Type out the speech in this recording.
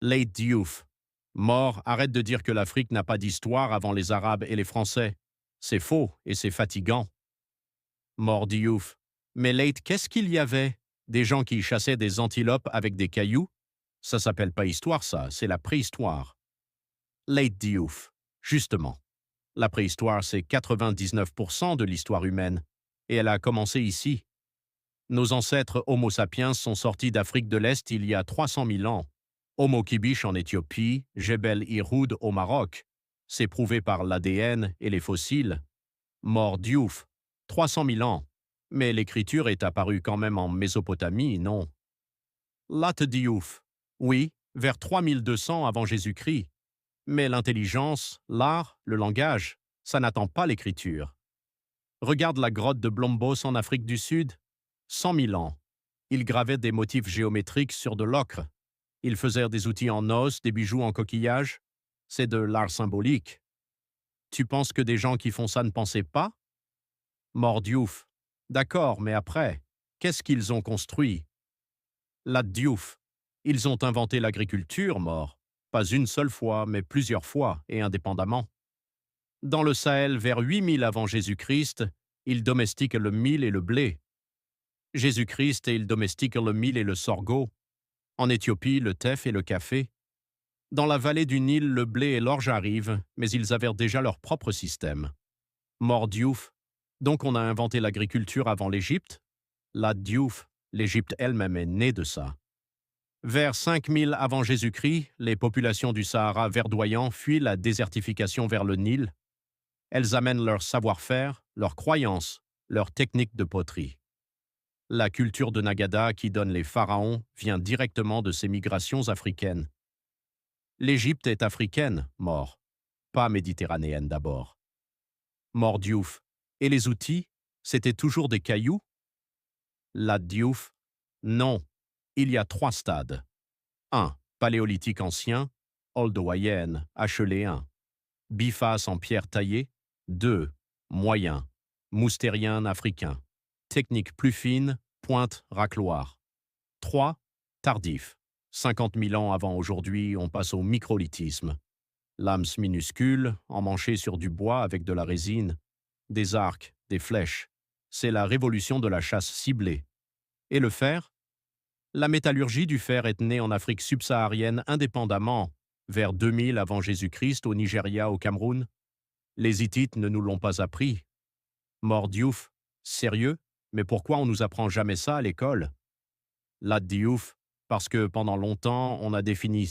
Late Diouf. Mort, arrête de dire que l'Afrique n'a pas d'histoire avant les Arabes et les Français. C'est faux et c'est fatigant. Mort Diouf. Mais Late, qu'est-ce qu'il y avait? Des gens qui chassaient des antilopes avec des cailloux? Ça s'appelle pas histoire, ça, c'est la préhistoire. Late Diouf. Justement. La préhistoire, c'est 99% de l'histoire humaine. Et elle a commencé ici. Nos ancêtres Homo sapiens sont sortis d'Afrique de l'Est il y a 300 000 ans. Homo Kibish en Éthiopie, Jebel Irhoud au Maroc. C'est prouvé par l'ADN et les fossiles. Mort Diouf. 300 000 ans. Mais l'écriture est apparue quand même en Mésopotamie, non? Lat Diouf. Oui, vers 3200 avant Jésus-Christ. Mais l'intelligence, l'art, le langage, ça n'attend pas l'écriture. Regarde la grotte de Blombos en Afrique du Sud. 100 000 ans. Ils gravaient des motifs géométriques sur de l'ocre. Ils faisaient des outils en os, des bijoux en coquillage. C'est de l'art symbolique. Tu penses que des gens qui font ça ne pensaient pas? Mort Diouf. D'accord, mais après, qu'est-ce qu'ils ont construit? La Diouf. Ils ont inventé l'agriculture, mort. Pas une seule fois, mais plusieurs fois, et indépendamment. Dans le Sahel, vers 8000 avant Jésus-Christ, ils domestiquent le mil et le blé. Jésus-Christ et ils domestiquent le mil et le sorgho. En Éthiopie, le teff et le café. Dans la vallée du Nil, le blé et l'orge arrivent, mais ils avaient déjà leur propre système. Mort Diouf. Donc on a inventé l'agriculture avant l'Égypte? La Diouf, l'Égypte elle-même est née de ça. Vers 5000 avant Jésus-Christ, les populations du Sahara verdoyant fuient la désertification vers le Nil. Elles amènent leur savoir-faire, leurs croyances, leurs techniques de poterie. La culture de Nagada qui donne les pharaons vient directement de ces migrations africaines. L'Égypte est africaine, mort. Pas méditerranéenne d'abord. Mort Diouf. Et les outils, c'était toujours des cailloux? La Diouf. Non. Il y a 3 stades. 1. Paléolithique ancien, Oldowayenne, Acheléen. Biface en pierre taillée. 2. Moyen, moustérien africain. Technique plus fine, pointe racloir. 3. Tardif. 50 000 ans avant aujourd'hui, on passe au microlithisme. Lames minuscules, emmanchées sur du bois avec de la résine, des arcs, des flèches. C'est la révolution de la chasse ciblée. Et le fer? La métallurgie du fer est née en Afrique subsaharienne indépendamment, vers 2000 avant Jésus-Christ au Nigeria, au Cameroun. Les Hittites ne nous l'ont pas appris. Mort Diouf. Sérieux? Mais pourquoi on nous apprend jamais ça à l'école? La Diouf. Parce que pendant longtemps, on a défini